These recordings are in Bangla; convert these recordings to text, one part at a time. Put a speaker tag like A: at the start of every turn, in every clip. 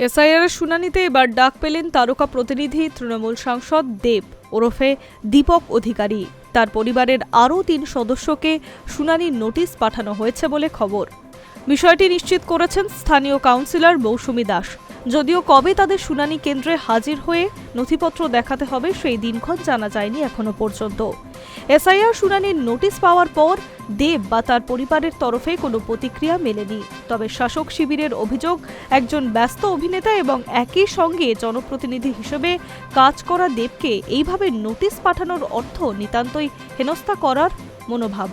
A: এসআইআর শুনানিতে এবার ডাক পেলেন তারকা প্রতিনিধি তৃণমূল সাংসদ দেব ওরফে দীপক অধিকারী। তার পরিবারের আরও ৩ সদস্যকে শুনানির নোটিশ পাঠানো হয়েছে বলে খবর। বিষয়টি নিশ্চিত করেছেন স্থানীয় কাউন্সিলর মৌসুমী দাস। যদিও কবে তাদের শুনানি কেন্দ্রে হাজির হয়ে নথিপত্র দেখাতে হবে সেই দিনক্ষণ জানা যায়নি এখনো পর্যন্ত। এসআইআর শুনানির নোটিশ পাওয়ার পর দেব বা তার পরিবারের তরফে কোনো প্রতিক্রিয়া মেলেনি। তবে শাসক শিবিরের অভিযোগ, একজন ব্যস্ত অভিনেতা এবং একই সঙ্গে জনপ্রতিনিধি হিসেবে কাজ করা দেবকে এইভাবে নোটিশ পাঠানোর অর্থ নিতান্তই হেনস্থা করার মনোভাব।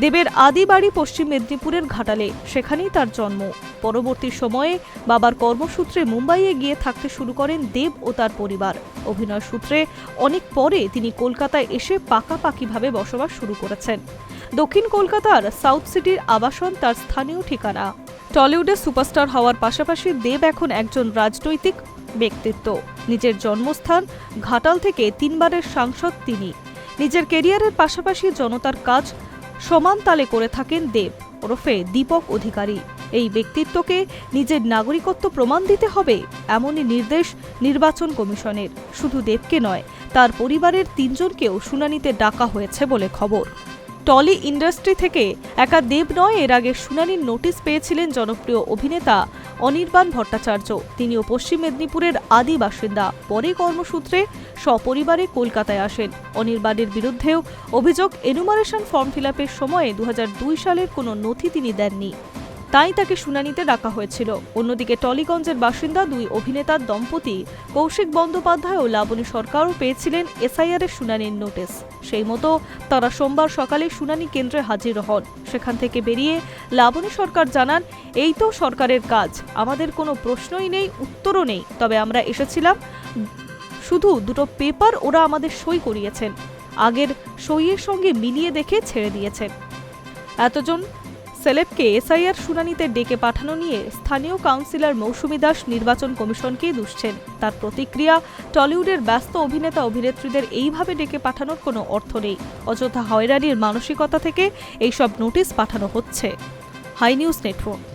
A: দেবের আদি বাড়ি পশ্চিম মেদিনীপুরের ঘাটালে, সেখানেই তার জন্ম। পরবর্তী সময়ে বাবার কর্মসূত্রে মুম্বাইয়ে গিয়ে থাকতে শুরু করেন দেব ও তার পরিবার। অভিনয় সূত্রে অনেক পরে তিনি কলকাতায় এসে পাকাপাকিভাবে বসবাস শুরু করেছেন। দক্ষিণ কলকাতার সাউথ সিটির আবাসন তার স্থানীয় ঠিকানা। টলিউডে সুপারস্টার হওয়ার পাশাপাশি দেব এখন একজন রাজনৈতিক ব্যক্তিত্ব। নিজের জন্মস্থান ঘাটাল থেকে 3 বারের সাংসদ তিনি। নিজের কেরিয়ারের পাশাপাশি জনতার কাজ সমান তালে করে থাকেন দেব ওরফে দীপক অধিকারী। এই ব্যক্তিত্বকে নিজের নাগরিকত্ব প্রমাণ দিতে হবে, এমনই নির্দেশ নির্বাচন কমিশনের। শুধু দেবকে নয়, তার পরিবারের 3 জনকেও শুনানিতে ডাকা হয়েছে বলে খবর। টলি ইন্ডাস্ট্রি থেকে একা দেব নয়, এর আগে শুনানির নোটিশ পেয়েছিলেন জনপ্রিয় অভিনেতা অনির্বাণ ভট্টাচার্য। তিনিও পশ্চিম মেদিনীপুরের আদি বাসিন্দা। পরে কর্মসূত্রে সপরিবারে কলকাতায় আসেন। অনির্বাণের বিরুদ্ধেও অভিযোগ, এনুমারেশন ফর্ম ফিলআপের সময়ে 2002 সালের কোনো নথি তিনি দেননি, তাই তাকে শুনানিতে ডাকা হয়েছিল। অন্যদিকে টলিগঞ্জের বাসিন্দা 2 অভিনেতার দম্পতি কৌশিক বন্দ্যোপাধ্যায় ও লাবণী সরকারও পেয়েছিলেন এসআইআরের শুনানির নোটিশ। সেই মতো তারা সোমবার সকালে শুনানি কেন্দ্রে হাজির হন। সেখান থেকে বেরিয়ে লাবণী সরকার জানান, এই তো সরকারের কাজ, আমাদের কোনো প্রশ্নই নেই, উত্তরও নেই। তবে আমরা এসেছিলাম, শুধু 2টো পেপার ওরা আমাদের সই করিয়েছেন, আগের সইয়ের সঙ্গে মিলিয়ে দেখে ছেড়ে দিয়েছেন। এতজন সেলেবকে এসআইআর শুনানিতে ডেকে পাঠানো নিয়ে স্থানীয় কাউন্সিলর মৌসুমী দাস নির্বাচন কমিশনকেই দুষছেন। তার প্রতিক্রিয়া, টলিউডের ব্যস্ত অভিনেতা অভিনেত্রীদের এইভাবে ডেকে পাঠানোর কোনো অর্থ নেই। অযথা হয়রানির মানসিকতা থেকে এইসব নোটিশ পাঠানো হচ্ছে। Hi news network.